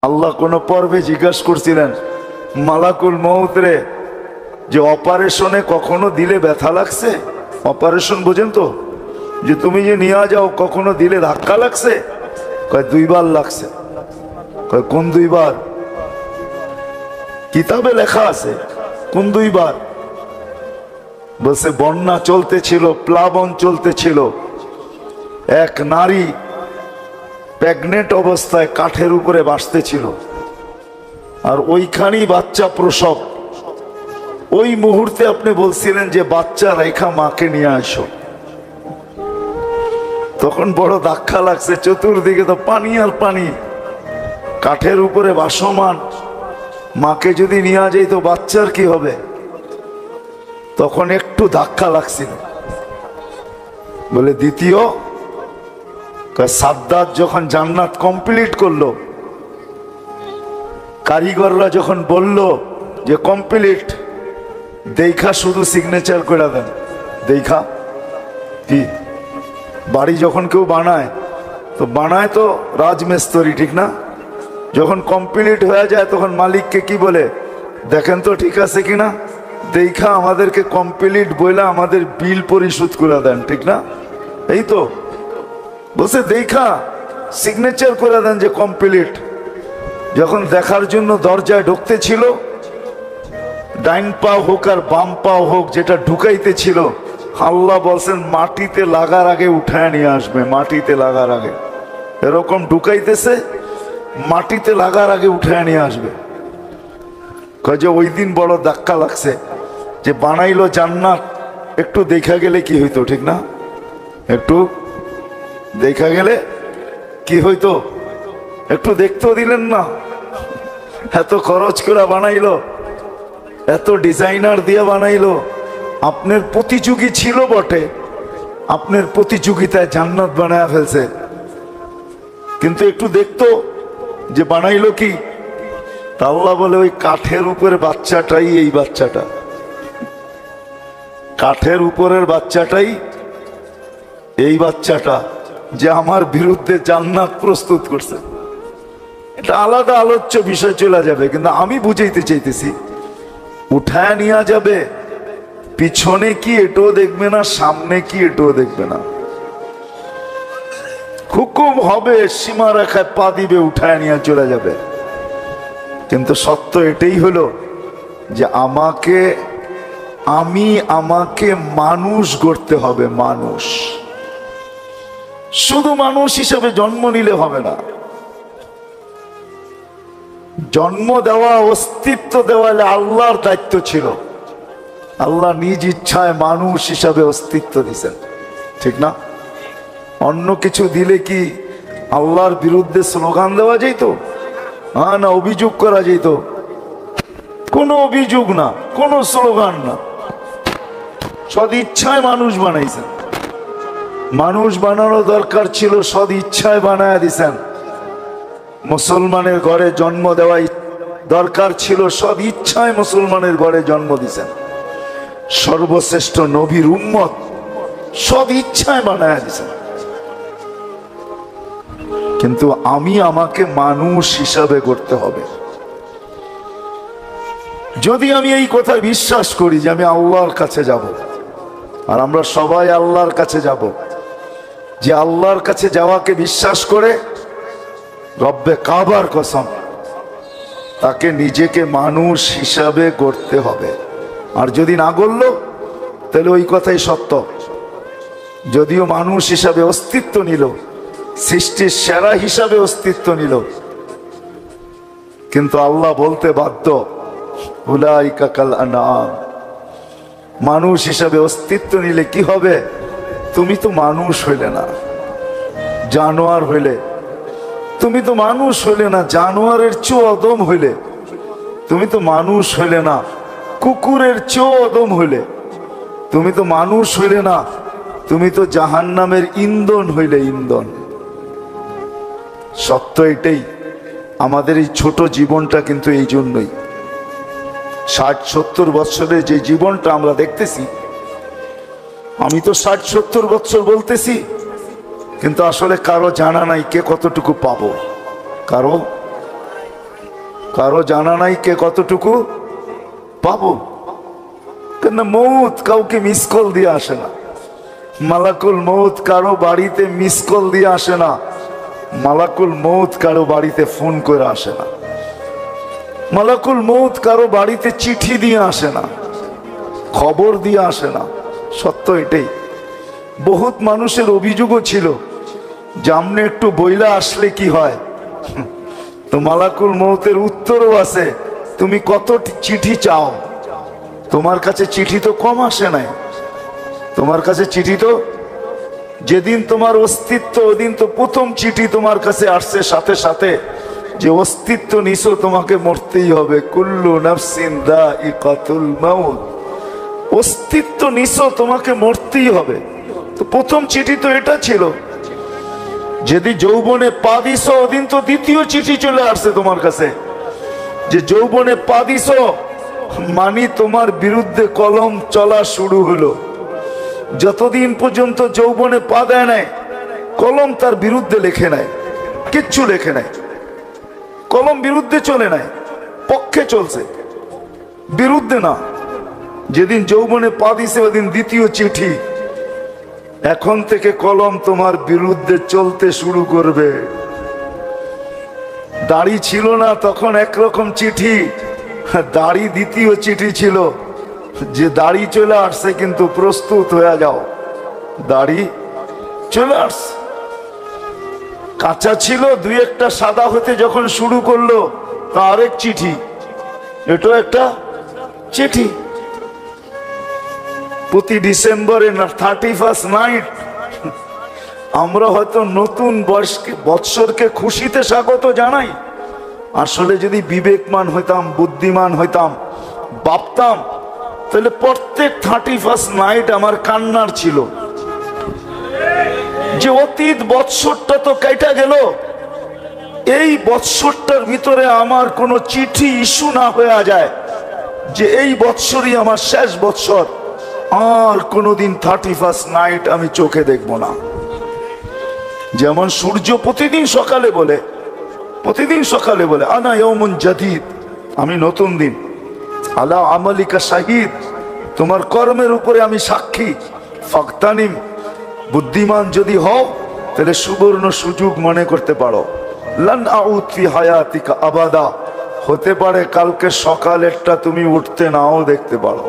আল্লাহ কোন পর্বে জিজ্ঞাসা করছিলেন মালাকুল মউত রে যে অপারেশনে কখনো দিলে ব্যথা লাগছে? অপারেশন বোঝেন তো, যে তুমি যে নিয়ে যাও কখনো দিলে ধাক্কা লাগছে? কয় 2 বার লাগছে। কয় কোন 2 বার? কিতাবে লেখা আছে কোন 2 বার? বলছে বন্যা চলতেছিল, প্লাবন চলতেছিল, এক নারী প্রেগনেন্ট অবস্থায় কাঠের উপরে ভাসতেছিল, আর ওইখানেই বাচ্চা প্রসব। ওই মুহূর্তে আপনি বলছিলেন যে বাচ্চা রেখা মাকে নিয়ে আসো। তখন বড় ধাক্কা লাগছে, চতুর্দিকে তো পানি আর পানি, কাঠের উপরে ভাসমান মাকে যদি নিয়ে যাই তো বাচ্চার কি হবে? তখন একটু ধাক্কা লাগছিল। বলে দ্বিতীয় সাদ্দাত যখন জান্নাত কমপ্লিট করলো, কারিগররা যখন বলল যে কমপ্লিট, দেখা শুধু সিগনেচার করে দেন। দেখা কি বাড়ি যখন কেউ বানায় তো বানায় তো রাজমিস্ত্রি, ঠিক না? যখন কমপ্লিট হয়ে যায় তখন মালিককে কি বলে, দেখেন তো ঠিক আছে কিনা, দেখা আমাদেরকে কমপ্লিট বইলা আমাদের বিল পরিশোধ করে দেন, ঠিক না? এই তো বলছে দেখা সিগনেচার করে দেন যে কমপ্লিট। যখন দেখার জন্য দরজায় ঢুকতে ছিল, ডাইন পা হোক আর বাম পা হোক যেটা ঢুকাইতে ছিল, আল্লাহ বলছেন মাটিতে লাগার আগে উঠায় নিয়ে আসবে। মাটিতে লাগার আগে এরকম ঢুকাইতেছে, মাটিতে লাগার আগে উঠায় নিয়ে আসবে। কয় যে ওই দিন বড় ধাক্কা লাগছে, যে বানাইলো জান্নাত, একটু দেখা গেলে কি হইতো, ঠিক না? একটু দেখা গেলে কি হইতো? একটু দেখতেও দিলেন না। এত খরচ করে বানাইলো, এত ডিজাইনার দিয়ে বানাইলো, আপনার প্রতিযোগী ছিল বটে, আপনার প্রতিযোগিতায় জান্নাত বানায় ফেলছে, কিন্তু একটু দেখতো যে বানাইলো কি। তা আল্লাহ বলে ওই কাঠের উপরে বাচ্চাটাই এই বাচ্চাটা, কাঠের উপরের বাচ্চাটাই এই বাচ্চাটা যে আমার বিরুদ্ধে জান্নাত প্রস্তুত করছে। এটা আলাদা আলোচ্য বিষয় চলে যাবে, কিন্তু আমি বুঝাইতে চাইতেছি উঠায় নিয়ে যাবে, পিছনে কি এটাও দেখবে না, সামনে কি এটাও দেখবে না। হুকুম হবে, সীমা রেখায় পা দিবে, উঠায় নিয়ে চলে যাবে। কিন্তু সত্য এটাই হলো যে আমাকে মানুষ গড়তে হবে। মানুষ, শুধু মানুষ হিসেবে জন্ম নিলে হবে না। জন্ম দেওয়া, অস্তিত্ব দেওয়া আল্লাহর দায়িত্ব ছিল। আল্লাহ নিজ ইচ্ছায় মানুষ হিসাবে অস্তিত্ব দিয়েছেন, ঠিক না? অন্য কিছু দিলে কি আল্লাহর বিরুদ্ধে স্লোগান দেওয়া যেত? না, অভিযোগ করা যেত? কোনো অভিযোগ না, কোনো স্লোগান না। সদ ইচ্ছায় মানুষ বানাইছেন। মানুষ বানানো দরকার ছিল, সদ ইচ্ছায় বানায় দিছেন। মুসলমানের ঘরে জন্ম দেওয়াই দরকার ছিল, সদ ইচ্ছায় মুসলমানের ঘরে জন্ম দিছেন। সর্বশ্রেষ্ঠ নবীর উম্মত সদ ইচ্ছায় বানায় দিছেন। কিন্তু আমাকে মানুষ হিসাবে করতে হবে। যদি আমি এই কথা বিশ্বাস করি যে আমি আল্লাহর কাছে যাব, আর আমরা সবাই আল্লাহর কাছে যাব, যে আল্লাহর কাছে যাওয়াকে বিশ্বাস করে রব্বে কাবার কসম, তাকে নিজেকে মানুষ হিসাবে গড়তে হবে। আর যদি না গড়ল তাহলে ওই কথাই সত্য। যদিও মানুষ হিসাবে অস্তিত্ব নিল, সৃষ্টির সেরা হিসাবে অস্তিত্ব নিল, কিন্তু আল্লাহ বলতে বাধ্য উলাইকা কাল আনআম। মানুষ হিসাবে অস্তিত্ব নিলে কি হবে? তুমি তো মানুষ হইলে না, জানোয়ার হইলে। তুমি তো মানুষ হইলে না, জানোয়ারের চেয়েও অদম হইলে। তুমি তো মানুষ হইলে না, কুকুরের চেয়েও অদম হইলে। তুমি তো মানুষ হইলে না, তুমি তো জাহান্নামের ইন্ধন হইলে, ইন্ধন। সত্য এটাই। আমাদের এই ছোট জীবনটা কিন্তু এই জন্যই, 60-70 বছরের যে জীবনটা আমরা দেখতেছি, আমি তো 60-70 বছর বলতেছি, কিন্তু আসলে কারো জানা নাই কে কতটুকু পাবো। কারো কারো জানা নাই কে কতটুকু পাবো। কেন মৌত কাউকে মিস কল দিয়ে আসে না। মালাকুল মৌত কারো বাড়িতে মিস কল দিয়ে আসে না। মালাকুল মৌত কারো বাড়িতে ফোন করে আসে না। মালাকুল মৌত কারো বাড়িতে চিঠি দিয়ে আসে না, খবর দিয়ে আসে না। সত্য এটাই। বহুত মানুষের অভিযোগও ছিল যে আমনে একটু বইলা আসলে কি হয়। তো মালাকুল মৌতের উত্তরও আছে, তুমি কত চিঠি চাও? তোমার কাছে চিঠি তো কম আসে নাই। তোমার কাছে চিঠি তো যেদিন তোমার অস্তিত্ব ওদিন তো প্রথম চিঠি তোমার কাছে আসছে সাথে সাথে যে অস্তিত্ব নিছো, তোমাকে মরতেই হবে। কুল্লু নাফসিন যায়িকাতুল মাউত। অস্তিত্ব নিছো, তোমাকে মরতেই হবে। তো প্রথম চিঠি তো এটা ছিল। যদি যৌবনে পা দিছো ওদিন তো দ্বিতীয় চিঠি চলে আসছে তোমার কাছে যে যৌবনে পা দিছো মানি তোমার বিরুদ্ধে কলম চলা শুরু হলো। যতদিন পর্যন্ত যৌবনে পা দেয় নাই কলম তার বিরুদ্ধে লেখে নাই, কিচ্ছু লেখে নাই। কলম বিরুদ্ধে চলে নাই, পক্ষে চলছে, বিরুদ্ধে না। যেদিন যৌবনে পা দিছে ওদিন দ্বিতীয় চিঠি। এখন থেকে কলম তোমার বিরুদ্ধে চলতে শুরু করবে। দাড়ি ছিল না তখন একরকম চিঠি, দাড়ি দ্বিতীয় চিঠি ছিল যে দাড়ি চলে আসছে কিন্তু প্রস্তুত হয়ে যাও। দাড়ি চলে আসছে। কাঁচা ছিল, দুই একটা সাদা হতে যখন শুরু করলো তা আরেক চিঠি, এটা একটা চিঠি। প্রতি ডিসেম্বরে 31st নাইট আমরা হয়তো নতুন বৎসরকে খুশিতে স্বাগত জানাই। আসলে যদি বিবেকমান হইতাম, বুদ্ধিমান হইতাম, ভাবতাম, তাহলে প্রত্যেক 31st নাইট আমার কান্নার ছিল যে অতীত বৎসরটা তো কেটে গেল। এই বৎসরটার ভিতরে আমার কোনো চিঠি ইস্যু না হয়ে যায় যে এই বৎসরই আমার শেষ বৎসর, আর কোনোদিন 31st নাইট আমি চোখে দেখব না। যেমন সূর্য প্রতিদিন সকালে বলে আনা ইয়াউমুন জাদীদ, আমি নতুন দিন। আলা আমালিকা শাহিদ, তোমার কর্মের উপরে আমি সাক্ষী। ফাকতানিম, বুদ্ধিমান যদি হও তাহলে সুবর্ণ সুযোগ মনে করতে পারো। লান আউদ ফি হায়াতিকা আবাদা, হতে পারে কালকে সকালেরটা তুমি উঠতে নাও দেখতে পারো।